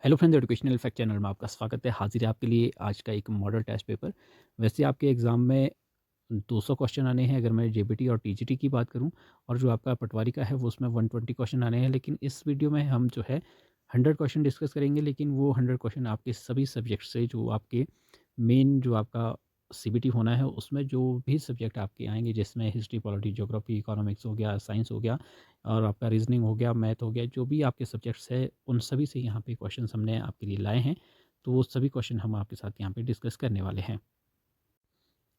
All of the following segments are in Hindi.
Hello friends, educational fact channel में आपका स्वागत है। हाजिर है आपके लिए आज का एक मॉडल टेस्ट पेपर। वैसे आपके एग्ज़ाम में 200 क्वेश्चन आने हैं अगर मैं जेबीटी और टीजीटी की बात करूं, और जो आपका पटवारी का है वो उसमें 120 क्वेश्चन आने हैं। लेकिन इस वीडियो में हम जो है 100 क्वेश्चन डिस्कस करेंगे, लेकिन वो 100 क्वेश्चन आपके सभी सब्जेक्ट से, जो आपके मेन जो आपका सीबीटी होना है उसमें जो भी सब्जेक्ट आपके आएंगे, जिसमें हिस्ट्री, पॉलिटी, ज्योग्राफी, इकोनॉमिक्स हो गया, साइंस हो गया और आपका रीजनिंग हो गया, मैथ हो गया, जो भी आपके सब्जेक्ट्स है उन सभी से यहाँ पे क्वेश्चंस हमने आपके लिए लाए हैं। तो वो सभी क्वेश्चन हम आपके साथ यहाँ पे डिस्कस करने वाले हैं।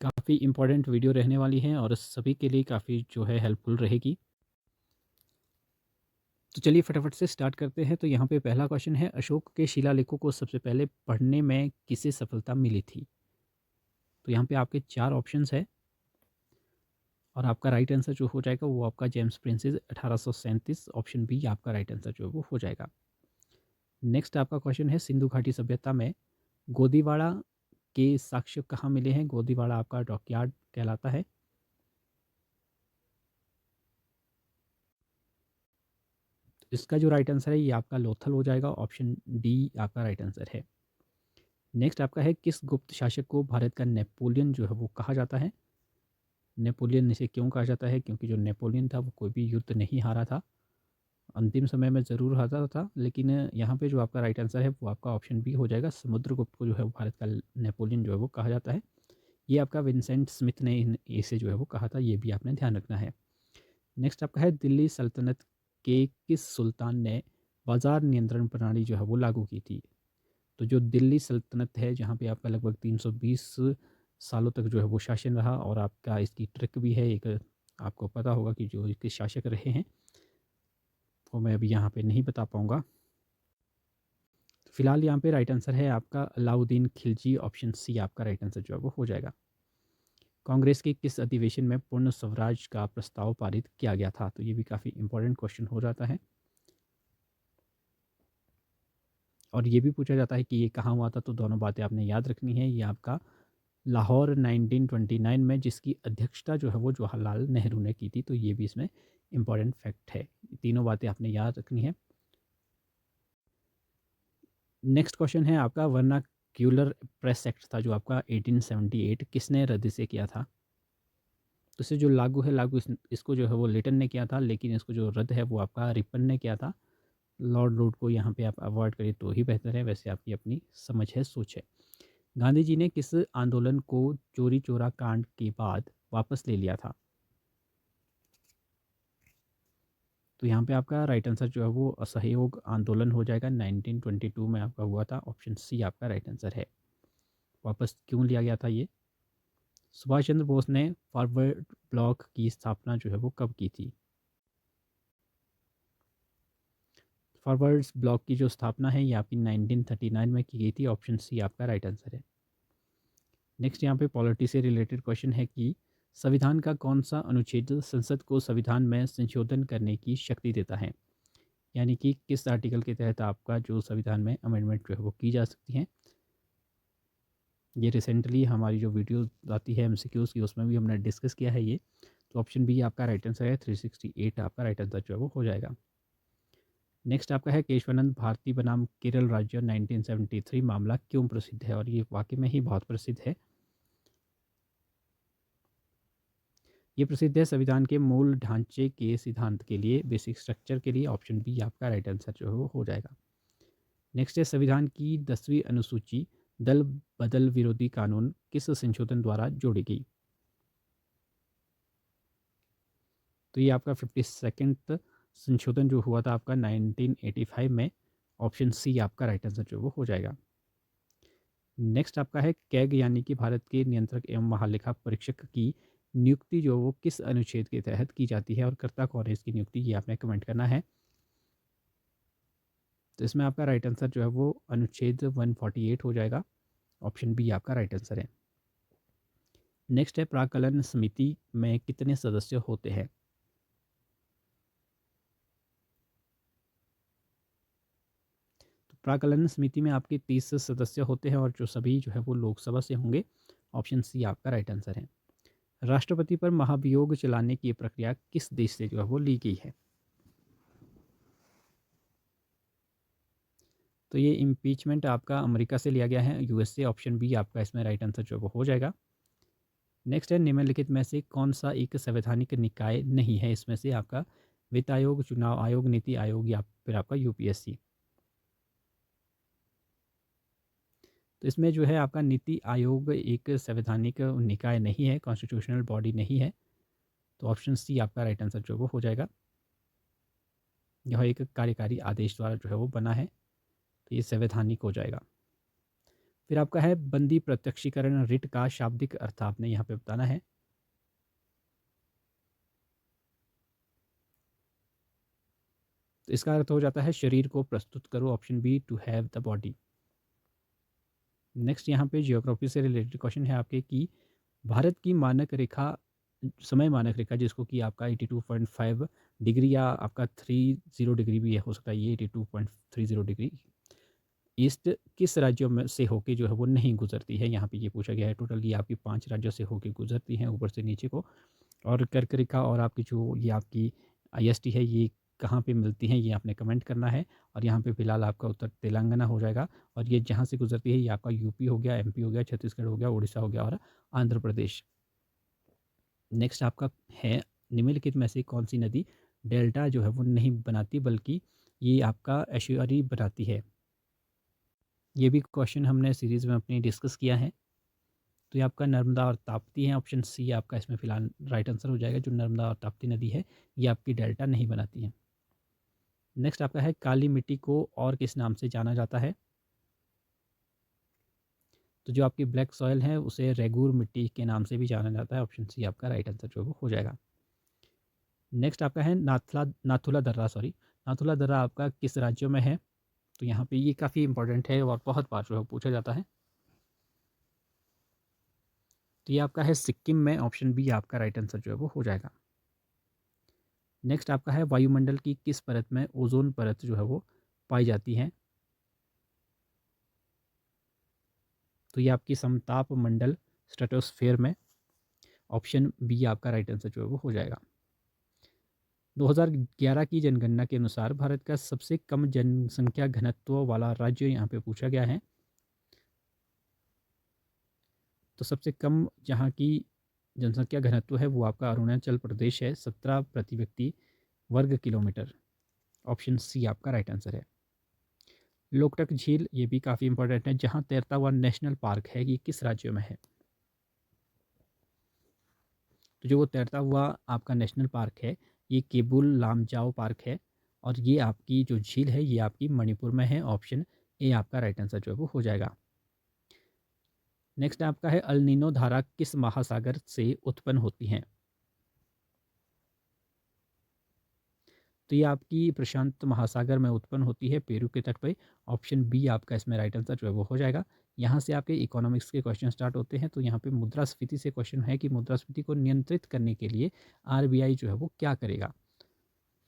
काफ़ी इंपॉर्टेंट वीडियो रहने वाली है और सभी के लिए काफ़ी जो है हेल्पफुल रहेगी। तो चलिए फटाफट से स्टार्ट करते हैं। तो यहाँ पे पहला क्वेश्चन है, अशोक के शिलालेखों को सबसे पहले पढ़ने में किसे सफलता मिली थी? तो यहाँ पे आपके 4 ऑप्शंस है और आपका राइट आंसर जो हो जाएगा वो आपका जेम्स प्रिंसेस 1837, ऑप्शन बी आपका राइट आंसर जो है वो हो जाएगा। नेक्स्ट आपका क्वेश्चन है, सिंधु घाटी सभ्यता में गोदीवाड़ा के साक्ष्य कहाँ मिले हैं? गोदीवाड़ा आपका डॉकयार्ड कहलाता है। तो इसका जो राइट आंसर है ये आपका लोथल हो जाएगा, ऑप्शन डी आपका राइट आंसर है। नेक्स्ट आपका है, किस गुप्त शासक को भारत का नेपोलियन जो है वो कहा जाता है? नेपोलियन इसे क्यों कहा जाता है? क्योंकि जो नेपोलियन था वो कोई भी युद्ध नहीं हारा था, अंतिम समय में ज़रूर हारा था, लेकिन यहाँ पे जो आपका राइट आंसर है वो आपका ऑप्शन बी हो जाएगा। समुद्रगुप्त को जो है वो भारत का नेपोलियन जो है वो कहा जाता है। ये आपका विंसेंट स्मिथ ने इसे जो है वो कहा था, ये भी आपने ध्यान रखना है। नेक्स्ट आपका है, दिल्ली सल्तनत के किस सुल्तान ने बाजार नियंत्रण प्रणाली जो है वो लागू की थी? तो जो दिल्ली सल्तनत है, जहाँ पे आपका लगभग 320 सालों तक जो है वो शासन रहा, और आपका इसकी ट्रिक भी है एक, आपको पता होगा कि जो इसके शासक रहे हैं वो मैं अभी यहाँ पे नहीं बता पाऊँगा। तो फिलहाल यहाँ पे राइट आंसर है आपका अलाउद्दीन खिलजी, ऑप्शन सी आपका राइट आंसर जो है वो हो जाएगा। कांग्रेस के किस अधिवेशन में पूर्ण स्वराज का प्रस्ताव पारित किया गया था? तो ये भी काफ़ी इंपॉर्टेंट क्वेश्चन हो जाता है और ये भी पूछा जाता है कि ये कहाँ हुआ था। तो दोनों बातें आपने याद रखनी है। ये आपका लाहौर 1929 में, जिसकी अध्यक्षता जो है वो जवाहरलाल नेहरू ने की थी। तो ये भी इसमें इंपॉर्टेंट फैक्ट है। तीनों बातें आपने याद रखनी है। नेक्स्ट क्वेश्चन है आपका, वर्नाक्यूलर प्रेस एक्ट था जो आपका 1878, किसने रद्द से किया था? तो इसे जो लागू है, इसको जो है वो लिटन ने किया था, लेकिन इसको जो रद्द है वो आपका रिपन ने किया था। लॉर्ड रूट को यहाँ पे आप अवॉइड करिए तो ही बेहतर है, वैसे आपकी अपनी समझ है, सोच है। गांधी जी ने किस आंदोलन को चोरी चोरा कांड के बाद वापस ले लिया था? तो यहाँ पे आपका राइट आंसर जो है वो असहयोग आंदोलन हो जाएगा। 1922 में आपका हुआ था, ऑप्शन सी आपका राइट आंसर है। वापस क्यों लिया गया था ये? सुभाष चंद्र बोस ने फॉरवर्ड ब्लॉक की स्थापना जो है वो कब की थी? फॉरवर्ड्स ब्लॉक की जो स्थापना है ये आपकी 1939 में की गई थी, ऑप्शन सी आपका राइट आंसर है। नेक्स्ट यहाँ पे पॉलिटी से रिलेटेड क्वेश्चन है कि संविधान का कौन सा अनुच्छेद संसद को संविधान में संशोधन करने की शक्ति देता है? यानी कि किस आर्टिकल के तहत आपका जो संविधान में अमेंडमेंट जो है वो की जा सकती है? ये रिसेंटली हमारी जो वीडियो आती है एमसीक्यूज़ की, उसमें भी हमने डिस्कस किया है ये। तो ऑप्शन बी आपका राइट आंसर है, 368 आपका राइट आंसर जो है वो हो जाएगा। नेक्स्ट आपका है, केशवानंद भारती बनाम केरल राज्य 1973 मामला क्यों प्रसिद्ध है? और ये वाकई में ही बहुत प्रसिद्ध है। ये प्रसिद्ध है संविधान के मूल ढांचे के सिद्धांत के लिए, बेसिक स्ट्रक्चर के लिए, ऑप्शन बी आपका राइट आंसर जो है वो हो जाएगा। नेक्स्ट है, संविधान की 10वीं अनुसूची दल बदल विरोधी कानून किस संशोधन द्वारा जोड़ी गई? तो ये आपका 52nd संशोधन जो हुआ था आपका 1985 में, ऑप्शन सी आपका राइट आंसर जो वो हो जाएगा। नेक्स्ट आपका है, कैग यानी कि भारत के नियंत्रक एवं महालेखा परीक्षक की नियुक्ति जो वो किस अनुच्छेद के तहत की जाती है, और करता कौन है इसकी नियुक्ति, ये आपने कमेंट करना है। तो इसमें आपका राइट आंसर जो है वो अनुच्छेद 148 हो जाएगा, ऑप्शन बी आपका राइट आंसर है। नेक्स्ट है, प्राक्कलन समिति में कितने सदस्य होते हैं? तो प्राक्कलन समिति में आपके 30 सदस्य होते हैं और जो सभी जो है वो लोकसभा से होंगे, ऑप्शन सी आपका राइट आंसर है। राष्ट्रपति पर महाभियोग चलाने की प्रक्रिया किस देश से जो है वो ली गई है? तो ये इम्पीचमेंट आपका अमेरिका से लिया गया है, यूएसए। ऑप्शन बी आपका इसमें राइट आंसर जो है वो हो जाएगा। नेक्स्ट है, निम्नलिखित में से कौन सा एक संवैधानिक निकाय नहीं है? इसमें से आपका वित्त आयोग, चुनाव आयोग, नीति आयोग या फिर आपका यूपीएससी। तो इसमें जो है आपका नीति आयोग एक संवैधानिक निकाय नहीं है, कॉन्स्टिट्यूशनल बॉडी नहीं है। तो ऑप्शन सी आपका राइट आंसर जो वो हो जाएगा। यह एक कार्यकारी आदेश द्वारा जो है वो बना है, तो ये संवैधानिक हो जाएगा। फिर आपका है बंदी प्रत्यक्षीकरण रिट का शाब्दिक अर्थ आपने यहाँ पे बताना है। तो इसका अर्थ हो जाता है शरीर को प्रस्तुत करो। Option B, to have the body. Next यहाँ पे जियोग्राफी से रिलेटेड क्वेश्चन है आपके कि भारत की मानक रेखा, समय मानक रेखा जिसको कि आपका 82.5 डिग्री या आपका 30 डिग्री भी हो सकता है, ये 82.30 डिग्री ईस्ट किस राज्यों में से होके जो है वो नहीं गुजरती है? यहाँ पे ये पूछा गया है। टोटल ये आपकी 5 राज्यों से होके गुजरती हैं ऊपर से नीचे को। और कर्क रेखा और आपकी जो ये आपकी IST है, ये कहाँ पे मिलती हैं, ये आपने कमेंट करना है। और यहाँ पे फिलहाल आपका उत्तर तेलंगाना हो जाएगा। और ये जहाँ से गुजरती है ये आपका यूपी हो गया, MP हो गया, छत्तीसगढ़ हो गया, उड़ीसा हो गया और आंध्र प्रदेश। नेक्स्ट आपका है, निम्नलिखित में से कौन सी नदी डेल्टा जो है वो नहीं बनाती बल्कि ये आपका एस्चुअरी बनाती है? ये भी क्वेश्चन हमने सीरीज़ में अपनी डिस्कस किया है। तो ये आपका नर्मदा और ताप्ती है। ऑप्शन सी आपका इसमें फिलहाल राइट आंसर हो जाएगा। जो नर्मदा और ताप्ती नदी है ये आपकी डेल्टा नहीं बनाती है। नेक्स्ट आपका है, काली मिट्टी को और किस नाम से जाना जाता है? तो जो आपकी ब्लैक सॉयल है उसे रेगूर मिट्टी के नाम से भी जाना जाता है। ऑप्शन सी आपका राइट आंसर जो हो जाएगा। नेक्स्ट आपका है नाथुला दर्रा, नाथुला दर्रा आपका किस राज्यों में है? तो यहाँ पे ये काफ़ी इंपॉर्टेंट है और बहुत बार जो है पूछा जाता है। तो ये आपका है सिक्किम में। ऑप्शन बी आपका राइट आंसर जो है वो हो जाएगा। नेक्स्ट आपका है, वायुमंडल की किस परत में ओजोन परत जो है वो पाई जाती है? तो ये आपकी समताप मंडल स्ट्रेटोस्फेयर में। ऑप्शन बी आपका राइट आंसर जो है वो हो जाएगा। 2011 की जनगणना के अनुसार भारत का सबसे कम जनसंख्या घनत्व वाला राज्य यहाँ पे पूछा गया है। तो सबसे कम जहाँ की जनसंख्या घनत्व है वो आपका अरुणाचल प्रदेश है, 17 प्रति व्यक्ति वर्ग किलोमीटर। ऑप्शन सी आपका राइट आंसर है। लोकटक झील ये भी काफ़ी इंपॉर्टेंट है। जहाँ तैरता हुआ नेशनल पार्क है ये किस राज्य में है? तो जो वो तैरता हुआ आपका नेशनल पार्क है ये केबुल लामजाओ पार्क है। और ये आपकी जो झील है ये आपकी मणिपुर में है। ऑप्शन ए आपका राइट आंसर जो है वो हो जाएगा। नेक्स्ट आपका है, अल नीनो धारा किस महासागर से उत्पन्न होती हैं? तो ये आपकी प्रशांत महासागर में उत्पन्न होती है, पेरू के तट पर। ऑप्शन बी आपका इसमें राइट आंसर जो है वो हो जाएगा। यहाँ से आपके इकोनॉमिक्स के क्वेश्चन स्टार्ट होते हैं। तो यहाँ पे मुद्रास्फीति से क्वेश्चन है कि मुद्रास्फीति को नियंत्रित करने के लिए RBI जो है वो क्या करेगा?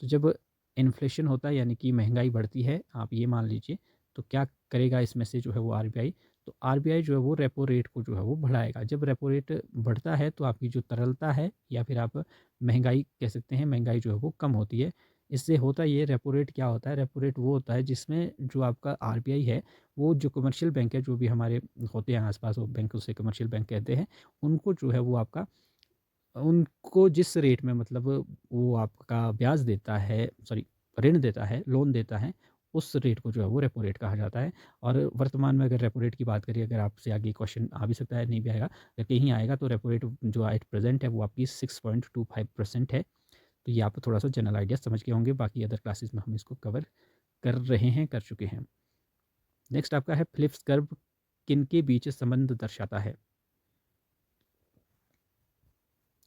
तो जब इन्फ्लेशन होता है यानी कि महंगाई बढ़ती है, आप ये मान लीजिए, तो क्या करेगा इसमें से जो है वो RBI? तो RBI जो है वो रेपो रेट को जो है वो बढ़ाएगा। जब रेपो रेट बढ़ता है तो आपकी जो तरलता है या फिर आप महंगाई कह सकते हैं, महंगाई जो है वो कम होती है। इससे होता ये रेपो रेट क्या होता है? रेपो रेट वो होता है जिसमें जो आपका RBI है वो जो कमर्शियल बैंक है, जो भी हमारे होते हैं आसपास, वो बैंक उसे कमर्शियल बैंक कहते हैं, उनको जो है वो आपका उनको जिस रेट में मतलब वो आपका ब्याज देता है, सॉरी ऋण देता है, लोन देता है, उस रेट को जो है वो रेपो रेट कहा जाता है। और वर्तमान में अगर रेपो रेट की बात करें, अगर आपसे आगे क्वेश्चन आ भी सकता है, नहीं भी आएगा, अगर कहीं आएगा तो रेपो रेट जो एट प्रेजेंट है वो आपकी 6.25% है। तो ये आप थोड़ा सा जनरल आइडिया समझ के होंगे। बाकी अदर क्लासेस में हम इसको कवर कर रहे हैं, कर चुके हैं। नेक्स्ट आपका है, फिलिप्स कर्व किन के बीच संबंध दर्शाता है?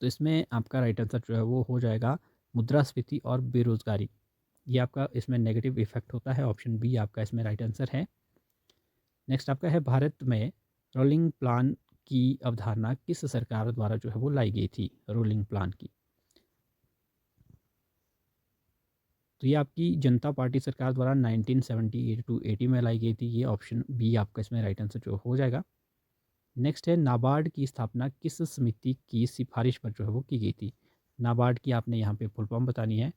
तो इसमें आपका राइट आंसर जो है वो हो जाएगा मुद्रास्फीति और बेरोजगारी। ये आपका इसमें नेगेटिव इफेक्ट होता है। ऑप्शन बी आपका इसमें राइट आंसर है। नेक्स्ट आपका है, भारत में रोलिंग प्लान की अवधारणा किस सरकार द्वारा जो है वो लाई गई थी? रोलिंग प्लान की, तो ये आपकी जनता पार्टी सरकार द्वारा 1978 टू 80 में लाई गई थी। ये ऑप्शन बी आपका इसमें राइट आंसर जो हो जाएगा। नेक्स्ट है, नाबार्ड की स्थापना किस समिति की सिफारिश पर जो है वो की गई थी? नाबार्ड की आपने यहाँ पे फुल फॉर्म बतानी है।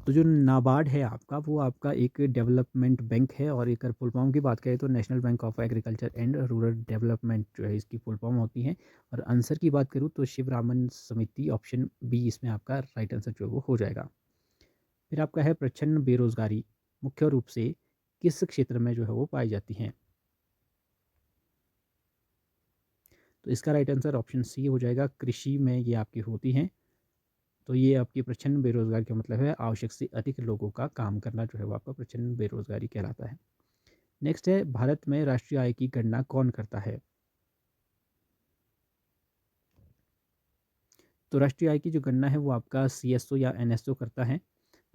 तो जो नाबार्ड है आपका, वो आपका एक डेवलपमेंट बैंक है, और एक फुल फॉर्म की बात करें तो national bank of agriculture and rural development जो है इसकी फुल फॉर्म होती है। और आंसर की बात करूँ तो शिवरामन समिति, ऑप्शन बी इसमें आपका राइट आंसर जो है वो हो जाएगा। फिर आपका है प्रच्छन्न बेरोजगारी मुख्य रूप से किस क्षेत्र में जो है वो पाई जाती है। तो इसका राइट आंसर ऑप्शन सी हो जाएगा, कृषि में ये आपकी होती हैं। तो ये आपकी प्रच्छन्न बेरोजगारी का मतलब है आवश्यक से अधिक लोगों का काम करना जो है वो आपका प्रच्छन्न बेरोजगारी कहलाता है। नेक्स्ट है भारत में राष्ट्रीय आय की गणना कौन करता है। तो राष्ट्रीय आय की जो गणना है वो आपका सीएसओ या एनएसओ करता है।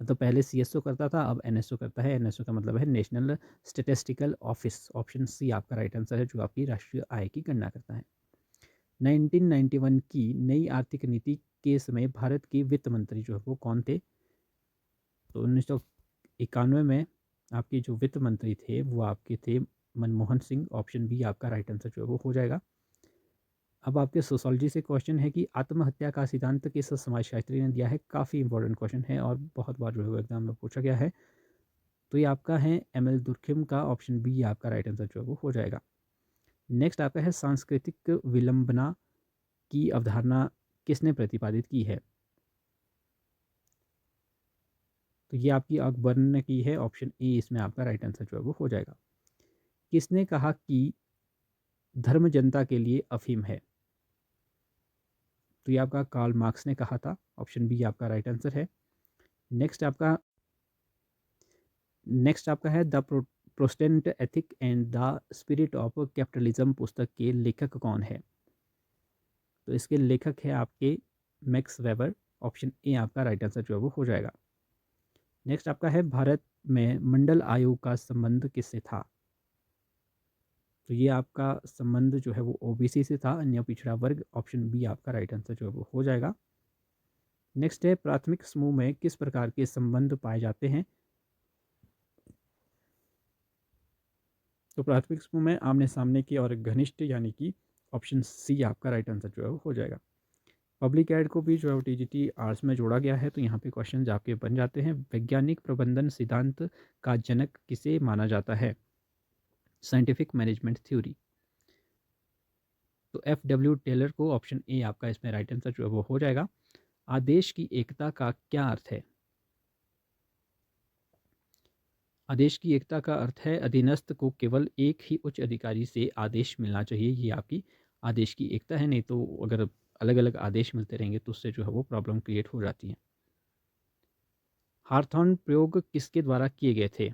तो पहले सीएसओ करता था, अब एनएसओ करता है। एनएसओ का मतलब है national statistical office. Option C आपका राइट आंसर है, जो आपकी राष्ट्रीय आय की गणना करता है। 1991 की नई आर्थिक नीति के समय भारत के वित्त मंत्री जो है वो कौन थे। तो 1991 में आपके जो वित्त मंत्री थे वो आपके थे मनमोहन सिंह। ऑप्शन बी आपका राइट आंसर जो है वो हो जाएगा। अब आपके सोशोलॉजी से क्वेश्चन है कि आत्महत्या का सिद्धांत किस समाजशास्त्री ने दिया है। काफ़ी इंपॉर्टेंट क्वेश्चन है और बहुत बार जो है वो एग्जाम में पूछा गया है। तो ये आपका है एम एल दुर्खिम का। ऑप्शन बी आपका राइट आंसर जो है वो हो जाएगा। नेक्स्ट आपका है सांस्कृतिक विलंबना की अवधारणा किसने प्रतिपादित की है। तो ये आपकी अकबर ने की है। ऑप्शन ए इसमें आपका राइट आंसर जो है वो हो जाएगा। किसने कहा कि धर्म जनता के लिए अफीम है। तो ये आपका कार्ल मार्क्स ने कहा था। ऑप्शन बी आपका राइट आंसर है। नेक्स्ट आपका है the Protestant ethic and the spirit of capitalism पुस्तक के लेखक कौन है। तो इसके लेखक है आपके मैक्स वेबर। ऑप्शन ए आपका राइट आंसर जो है वो हो जाएगा। नेक्स्ट आपका है भारत में मंडल आयोग का संबंध किससे था। तो ये आपका संबंध जो है वो ओबीसी से था, अन्य पिछड़ा वर्ग। ऑप्शन बी आपका राइट आंसर जो है वो हो जाएगा। नेक्स्ट है प्राथमिक समूह में किस प्रकार के संबंध पाए जाते हैं। तो प्राथमिक समूह में आमने सामने की और घनिष्ठ, यानी कि ऑप्शन सी आपका राइट आंसर जो है वो हो जाएगा। पब्लिक एड को भी जो है वो टीजीटी आर्ट्स में जोड़ा गया है, तो यहाँ पे क्वेश्चन आपके बन जाते हैं। वैज्ञानिक प्रबंधन सिद्धांत का जनक किसे माना जाता है। Scientific management theory. तो एफ डब्ल्यू टेलर को। ऑप्शन ए आपका इसमें राइट आंसर जो है वो हो जाएगा। आदेश की एकता का क्या अर्थ है। आदेश की एकता का अर्थ है अधीनस्थ को केवल एक ही उच्च अधिकारी से आदेश मिलना चाहिए। ये आपकी आदेश की एकता है। नहीं तो अगर अलग अलग आदेश मिलते रहेंगे तो उससे जो है वो प्रॉब्लम क्रिएट हो जाती है। हार्थॉन प्रयोग किसके द्वारा किए गए थे।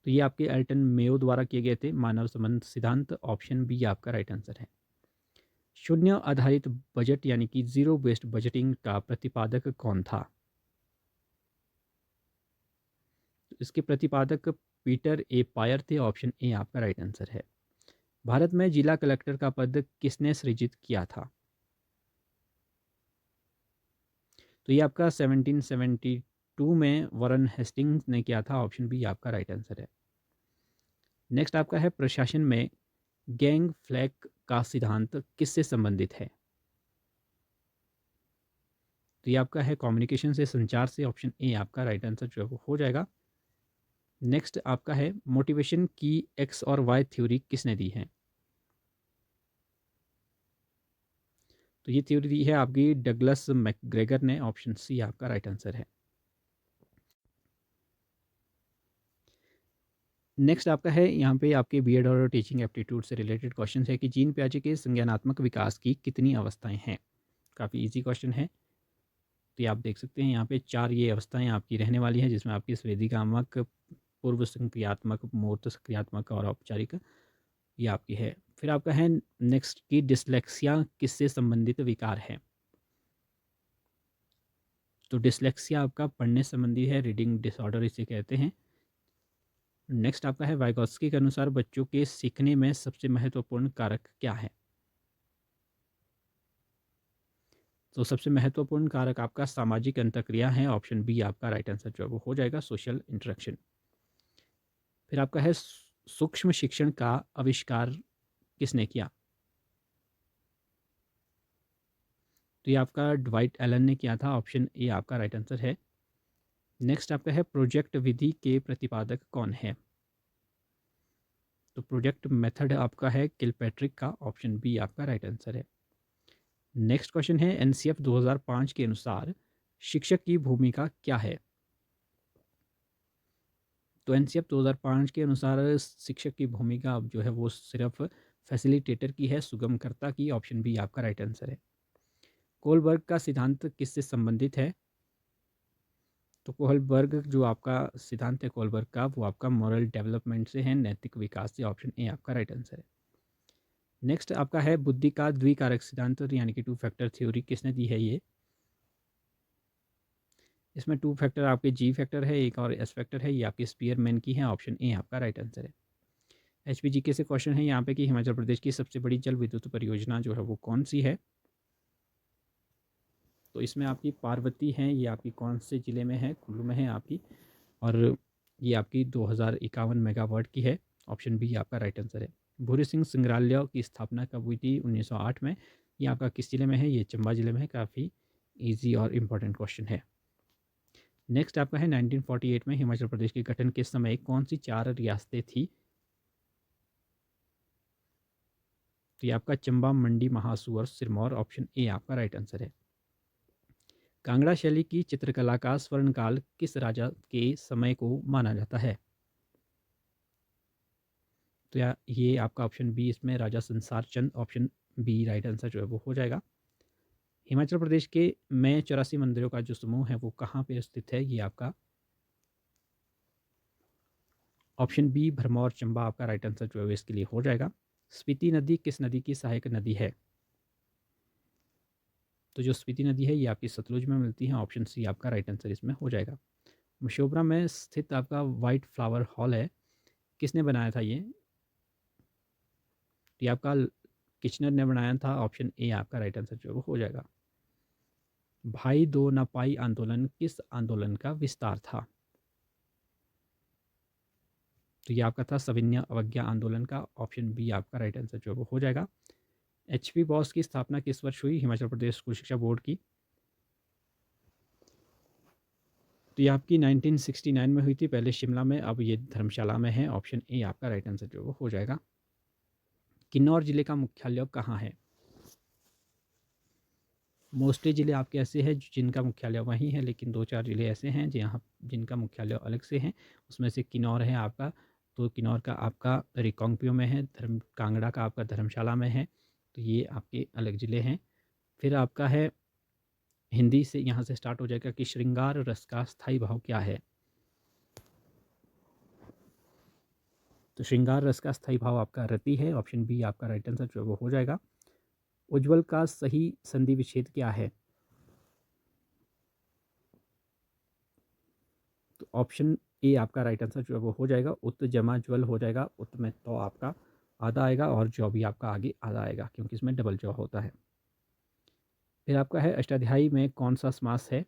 तो ये आपके एल्टन मेयो द्वारा किए गए थे। मानव संबंध सिद्धांत। ऑप्शन बी आपका राइट आंसर है। शून्य आधारित बजट यानी कि जीरो बेस्ड बजटिंग का प्रतिपादक कौन था। तो इसके प्रतिपादक पीटर ए पायर थे। ऑप्शन ए आपका राइट आंसर है। भारत में जिला कलेक्टर का पद किसने सृजित किया था। तो ये आपका 1772 में वॉरेन हेस्टिंग्स ने किया था। ऑप्शन बी आपका राइट आंसर है। नेक्स्ट आपका है प्रशासन में गैंग फ्लैग का सिद्धांत किससे संबंधित है। तो ये आपका है कम्युनिकेशन से, संचार से। ऑप्शन ए आपका राइट आंसर जो है वो हो जाएगा। नेक्स्ट आपका है मोटिवेशन की एक्स और वाई थ्योरी किसने दी है। तो ये थ्योरी दी है आपकी डगलस मैकग्रेगर ने। ऑप्शन सी आपका राइट आंसर है। नेक्स्ट आपका है यहाँ पे आपके बीएड और टीचिंग एप्टीट्यूड से रिलेटेड क्वेश्चन है कि जीन प्याजे के संज्ञानात्मक विकास की कितनी अवस्थाएं हैं। काफ़ी इजी क्वेश्चन है। तो ये आप देख सकते हैं यहाँ पे 4 ये अवस्थाएं आपकी रहने वाली हैं, जिसमें आपकी स्वेदिकामक, पूर्व संक्रियात्मक, मूर्त सक्रियात्मक और औपचारिक ये आपकी है। फिर आपका है नेक्स्ट की डिसलेक्सिया किससे संबंधित विकार है। तो डिसलेक्सिया आपका पढ़ने संबंधी है, रीडिंग डिसऑर्डर इसे कहते हैं। नेक्स्ट आपका है वाइगोत्स्की के अनुसार बच्चों के सीखने में सबसे महत्वपूर्ण कारक क्या है। तो सबसे महत्वपूर्ण कारक आपका सामाजिक अंतःक्रिया है। ऑप्शन बी आपका राइट आंसर जो है वो हो जाएगा, सोशल इंटरेक्शन। फिर आपका है सूक्ष्म शिक्षण का आविष्कार किसने किया। तो ये आपका ड्वाइट एलन ने किया था, ऑप्शन ए आपका राइट आंसर है। नेक्स्ट आपका है प्रोजेक्ट विधि के प्रतिपादक कौन है? तो प्रोजेक्ट मेथड आपका है किलपैट्रिक का, ऑप्शन बी आपका राइट आंसर है। नेक्स्ट क्वेश्चन है एनसीएफ 2005 के अनुसार शिक्षक की भूमिका क्या है? तो एनसीएफ 2005 के अनुसार शिक्षक की भूमिका अब जो है वो सिर्फ फैसिलिटेटर की है, सुगमकर्ता की, ऑप्शन बी आपका राइट आंसर है। कोलबर्ग का सिद्धांत किससे संबंधित है? तो कोलबर्ग जो आपका सिद्धांत है कोलबर्ग का, वो आपका मॉरल डेवलपमेंट से है, नैतिक विकास से, ऑप्शन ए आपका राइट आंसर है। नेक्स्ट आपका है बुद्धि का द्विकारक सिद्धांत यानी कि टू फैक्टर थ्योरी किसने दी है? ये इसमें टू फैक्टर आपके जी फैक्टर है, एक और एस फैक्टर है, ये आपकी स्पीयरमैन की है, ऑप्शन ए आपका राइट आंसर है। एचपीजीके से क्वेश्चन है यहाँ पे कि हिमाचल प्रदेश की सबसे बड़ी जल विद्युत परियोजना जो है वो कौन सी है? तो इसमें आपकी पार्वती है, ये आपकी कौन से ज़िले में है? कुल्लू में है आपकी, और ये आपकी 2051 मेगावाट की है, ऑप्शन बी आपका राइट आंसर है। भूरी सिंह संग्रहालय की स्थापना कब हुई थी? 1908 में। ये आपका किस ज़िले में है? ये चंबा ज़िले में है। काफ़ी ईजी और इम्पोर्टेंट क्वेश्चन है। नेक्स्ट आपका है 1948 में हिमाचल प्रदेश के गठन के समय कौन सी 4 रियासतें थी? तो ये आपका चंबा, मंडी, महासू और सिरमौर, ऑप्शन ए आपका राइट आंसर है। कांगड़ा शैली की चित्रकला का स्वर्णकाल किस राजा के समय को माना जाता है? तो ये आपका ऑप्शन बी इसमें राजा संसार चंद, ऑप्शन बी राइट आंसर जो है वो हो जाएगा। हिमाचल प्रदेश के में 84 मंदिरों का जो समूह है वो कहाँ पे स्थित है? ये आपका ऑप्शन बी भरमौर, चंबा आपका राइट आंसर जो है इसके लिए हो जाएगा। स्पीति नदी किस नदी की सहायक नदी है? तो जो स्पीति नदी है ये आपकी सतलुज में मिलती है, ऑप्शन सी आपका राइट आंसर इसमें हो जाएगा। मशोबरा में स्थित आपका वाइट फ्लावर हॉल है, किसने बनाया था ये? तो ये आपका किचनर ने बनाया था, ऑप्शन ए आपका राइट आंसर जो वो हो जाएगा। भाई दो ना पाई आंदोलन किस आंदोलन का विस्तार था? तो ये आपका था सविनय अवज्ञा आंदोलन का, ऑप्शन बी आपका राइट आंसर जो वो हो जाएगा। एचपी बॉस की स्थापना किस वर्ष हुई हिमाचल प्रदेश स्कूल शिक्षा बोर्ड की? तो ये आपकी 1969 में हुई थी, पहले शिमला में, अब ये धर्मशाला में है, ऑप्शन ए आपका राइट आंसर जो वो हो जाएगा। किन्नौर जिले का मुख्यालय कहाँ है? मोस्टली ज़िले आपके ऐसे हैं जिनका मुख्यालय वहीं है, लेकिन 2-4 ज़िले ऐसे हैं जहाँ जिनका मुख्यालय अलग से हैं, उसमें से किन्नौर है आपका। तो किन्नौर का आपका रिकांगपिओ में है, कांगड़ा का आपका धर्मशाला में है, तो ये आपके अलग ज़िले हैं। फिर आपका है हिंदी से, यहाँ से स्टार्ट हो जाएगा कि श्रृंगार रस का स्थायी भाव क्या है? तो श्रृंगार रस का स्थायी भाव आपका रति है, ऑप्शन बी आपका राइट आंसर जो वो हो जाएगा। उज्ज्वल का सही संधि विच्छेद क्या है? तो ऑप्शन ए आपका राइट आंसर जो है वो हो जाएगा, उत जमा ज्वल हो जाएगा। उत में तो आपका आधा आएगा और जौ भी आपका आगे आधा आएगा, क्योंकि इसमें डबल जौ होता है। फिर आपका है अष्टाध्यायी में कौन सा समास है?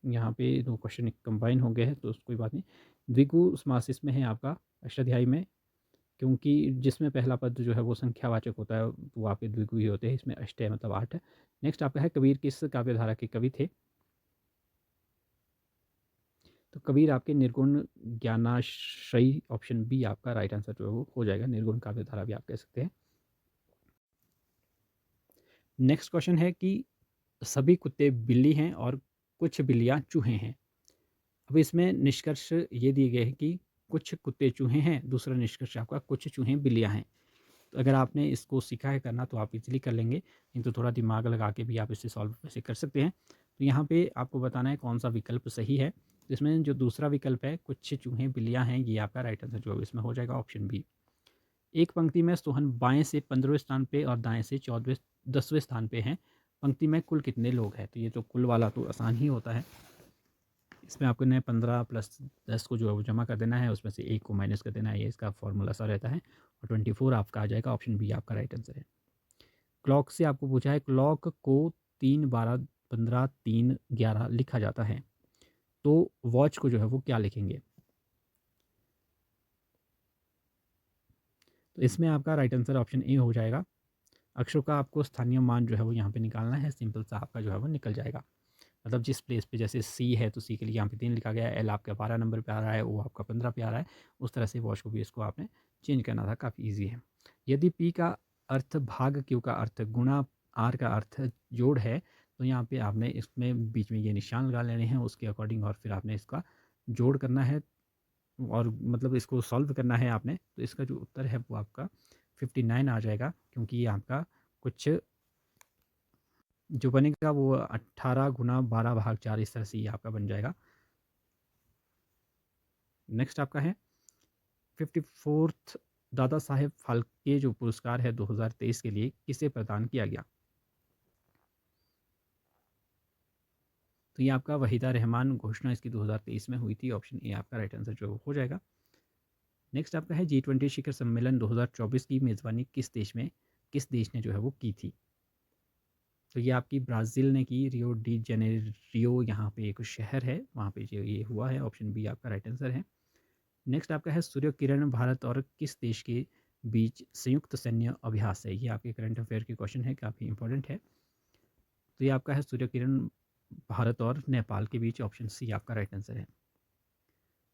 यहाँ पे दो क्वेश्चन कंबाइन हो गए हैं, तो कोई बात नहीं। द्विगु समास इसमें है आपका अष्टाध्यायी में, क्योंकि जिसमें पहला पद जो है वो संख्यावाचक होता है, वो आपके द्विगु ही होते हैं। इसमें अष्ट है मतलब 8 है। नेक्स्ट आपका है कबीर किस काव्यधारा के कवि थे? तो कबीर आपके निर्गुण ज्ञानाश्रयी, ऑप्शन बी आपका राइट आंसर जो है वो हो जाएगा। निर्गुण काव्यधारा भी आप कह सकते हैं। नेक्स्ट क्वेश्चन है कि सभी कुत्ते बिल्ली हैं और कुछ बिल्लियाँ चूहे हैं। अब इसमें निष्कर्ष ये दिए गए हैं कि कुछ कुत्ते चूहे हैं, दूसरा निष्कर्ष आपका कुछ चूहे बिल्लियाँ हैं। तो अगर आपने इसको सीखा है करना तो आप इजीली कर लेंगे, नहीं तो थोड़ा दिमाग लगा के भी आप इसे सॉल्व वैसे कर सकते हैं। तो यहाँ पे आपको बताना है कौन सा विकल्प सही है। तो इसमें जो दूसरा विकल्प है कुछ चूहे बिल्लियाँ हैं, ये आपका राइट आंसर जो है इसमें हो जाएगा, ऑप्शन बी। एक पंक्ति में सोहन बाएं से 15वें स्थान पे और दाएं से 10वें स्थान पे हैं। पंक्ति में कुल कितने लोग हैं? तो ये तो कुल वाला तो आसान ही होता है। इसमें आपको ने 15 + 10 को जो है वो जमा कर देना है, उसमें से 1 को माइनस कर देना है, ये इसका फॉर्मूला सा रहता है। और 24 आपका आ जाएगा, ऑप्शन बी आपका राइट आंसर है। क्लॉक से आपको पूछा है क्लॉक को 3, 12, 15, 3, 11 लिखा जाता है, तो वॉच को जो है वो क्या लिखेंगे? तो इसमें आपका राइट आंसर ऑप्शन ए हो जाएगा। अक्षरों का आपको स्थानीय मान जो है वो यहाँ पे निकालना है, सिंपल सा आपका जो है वो निकल जाएगा। मतलब जिस प्लेस पे जैसे सी है तो सी के लिए यहाँ पे 3 लिखा गया है, एल आपका 12 नंबर पे आ रहा है, ओ आपका 15 पे आ रहा है, उस तरह से वॉच को भी इसको आपने चेंज करना था, काफ़ी ईजी है। यदि पी का अर्थ भाग, क्यू का अर्थ गुणा, आर का अर्थ जोड़ है, तो यहाँ पे आपने इसमें बीच में ये निशान लगा लेने हैं उसके अकॉर्डिंग, और फिर आपने इसका जोड़ करना है और मतलब इसको सॉल्व करना है आपने। तो इसका जो उत्तर है वो आपका 59 आ जाएगा, क्योंकि ये आपका कुछ जो बनेगा वो 18 गुना 12 भाग 4 इस तरह से ये आपका बन जाएगा। नेक्स्ट आपका है 54th दादा साहेब फाल्के जो पुरस्कार है 2023 के लिए किसे प्रदान किया गया? तो ये आपका वहीदा रहमान घोषणा इसकी 2023 में हुई थी, ऑप्शन ए आपका राइट आंसर जो हो जाएगा। नेक्स्ट आपका है G20 शिखर सम्मेलन 2024 की मेज़बानी किस देश ने जो है वो की थी? तो ये आपकी ब्राज़ील ने की, रियो डी जेनेरियो यहाँ पे एक शहर है, वहाँ पे जो ये हुआ है, ऑप्शन बी आपका राइट आंसर है। नेक्स्ट आपका है सूर्य किरण भारत और किस देश के बीच संयुक्त सैन्य अभ्यास है? ये आपके करंट अफेयर के क्वेश्चन है, काफ़ी इंपॉर्टेंट है। तो ये आपका है सूर्य किरण भारत और नेपाल के बीच, ऑप्शन सी आपका राइट आंसर है।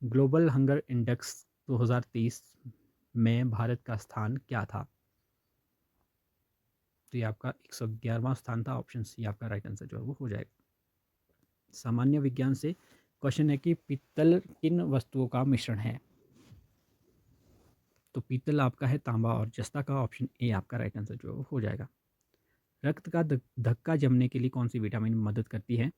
ग्लोबल हंगर इंडेक्स 2023 में भारत का स्थान क्या था? तो ये आपका 111वां स्थान था, ऑप्शन सी आपका राइट आंसर जो है वो हो जाएगा। सामान्य विज्ञान से क्वेश्चन है कि पीतल किन वस्तुओं का मिश्रण है? तो पीतल आपका है तांबा और जस्ता का, ऑप्शन ए आपका राइट आंसर जो हो जाएगा। रक्त का धक्का जमने के लिए कौन सी विटामिन मदद करती है?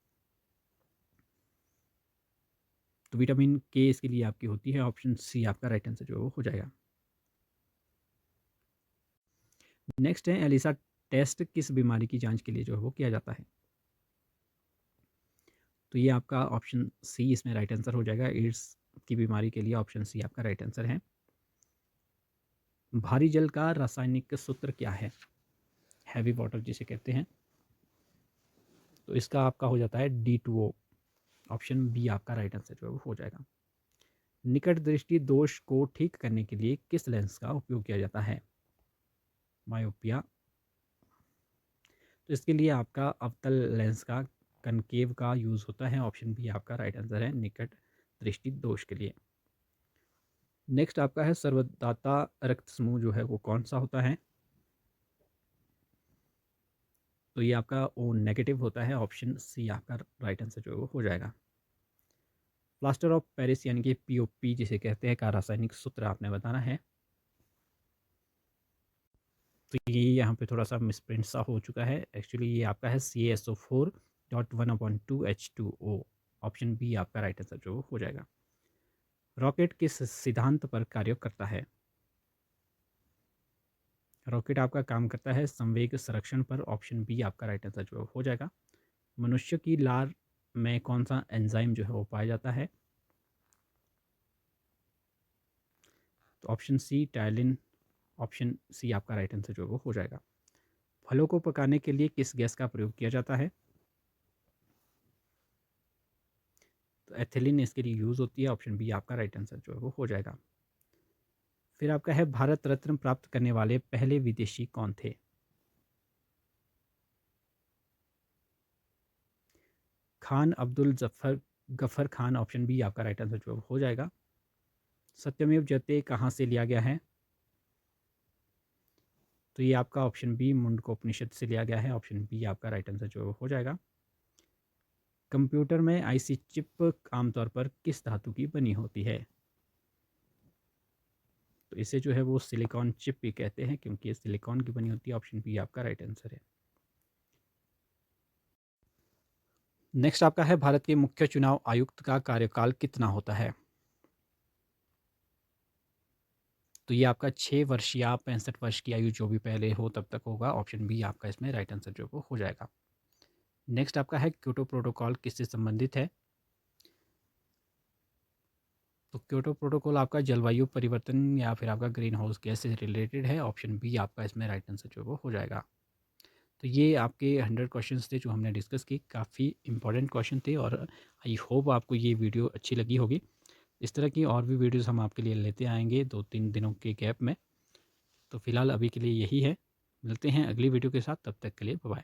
तो विटामिन के इसके लिए आपकी होती है, ऑप्शन सी आपका राइट आंसर जो हो जाएगा। नेक्स्ट है एलिसा टेस्ट किस बीमारी की जांच के लिए जो है वो किया जाता है? तो ये आपका ऑप्शन सी इसमें राइट आंसर हो जाएगा, एड्स की बीमारी के लिए, ऑप्शन सी आपका राइट आंसर है। भारी जल का रासायनिक सूत्र क्या है? हैवी वाटर जिसे कहते हैं, तो इसका आपका हो जाता है D2O, ऑप्शन बी आपका राइट आंसर जो है वो हो जाएगा। निकट दृष्टि दोष को ठीक करने के लिए किस लेंस का उपयोग किया जाता है? मायोपिया। तो इसके लिए आपका अवतल लेंस का, कनकेव का यूज़ होता है, ऑप्शन बी आपका राइट आंसर है, निकट दृष्टि दोष के लिए। नेक्स्ट आपका है सर्वदाता रक्त समूह जो है वो कौन सा होता है? तो ये आपका ओ नेगेटिव होता है, ऑप्शन सी आपका राइट आंसर जो है वो हो जाएगा। प्लास्टर ऑफ पेरिस यानी कि पीओपी जिसे कहते हैं का रासायनिक सूत्र आपने बताना है। तो ये यहाँ पे थोड़ा सा मिसप्रिंट सा हो चुका है, एक्चुअली ये आपका है CaSO4.1/2H2O, ऑप्शन बी आपका राइट आंसर जो हो जाएगा। रॉकेट किस सिद्धांत पर कार्य करता है? रॉकेट आपका काम करता है संवेग संरक्षण पर, ऑप्शन बी आपका राइट आंसर जो हो जाएगा। मनुष्य की लार में कौन सा एंजाइम जो है वो पाया जाता है? तो ऑप्शन सी टायलिन, ऑप्शन सी आपका राइट आंसर जो हो जाएगा। फलों को पकाने के लिए किस गैस का प्रयोग किया जाता है? तो एथिलीन इसके लिए यूज़ होती है, ऑप्शन बी आपका राइट आंसर जो है वो हो जाएगा। फिर आपका है भारत रत्न प्राप्त करने वाले पहले विदेशी कौन थे? खान अब्दुल जफर गफर खान, ऑप्शन बी आपका राइट आंसर जो हो जाएगा। सत्यमेव जयते कहाँ से लिया गया है? तो ये आपका ऑप्शन बी मुंडकोपनिषद से लिया गया है, ऑप्शन बी आपका राइट आंसर जो हो जाएगा। कंप्यूटर में आईसी चिप आमतौर पर किस धातु की बनी होती है? तो इसे जो है वो सिलिकॉन चिप भी कहते हैं, क्योंकि ये सिलिकॉन की बनी होती है, ऑप्शन बी आपका राइट आंसर है। नेक्स्ट आपका है भारत के मुख्य चुनाव आयुक्त का कार्यकाल कितना होता है? तो ये आपका 6 वर्ष या 65 वर्ष की आयु जो भी पहले हो तब तक होगा, ऑप्शन बी आपका इसमें राइट आंसर जो हो जाएगा। नेक्स्ट आपका है क्योटो प्रोटोकॉल किससे संबंधित है? तो क्योटो प्रोटोकॉल आपका जलवायु परिवर्तन या फिर आपका ग्रीन हाउस गैस से रिलेटेड है, ऑप्शन बी आपका इसमें राइट आंसर जो हो जाएगा। तो ये आपके 100 क्वेश्चंस थे जो हमने डिस्कस की, काफ़ी इंपॉर्टेंट क्वेश्चन थे और आई होप आपको ये वीडियो अच्छी लगी होगी। इस तरह की और भी वीडियोस हम आपके लिए लेते आएंगे 2-3 दिनों के गैप में। तो फ़िलहाल अभी के लिए यही है। मिलते हैं अगली वीडियो के साथ, तब तक के लिए बाय।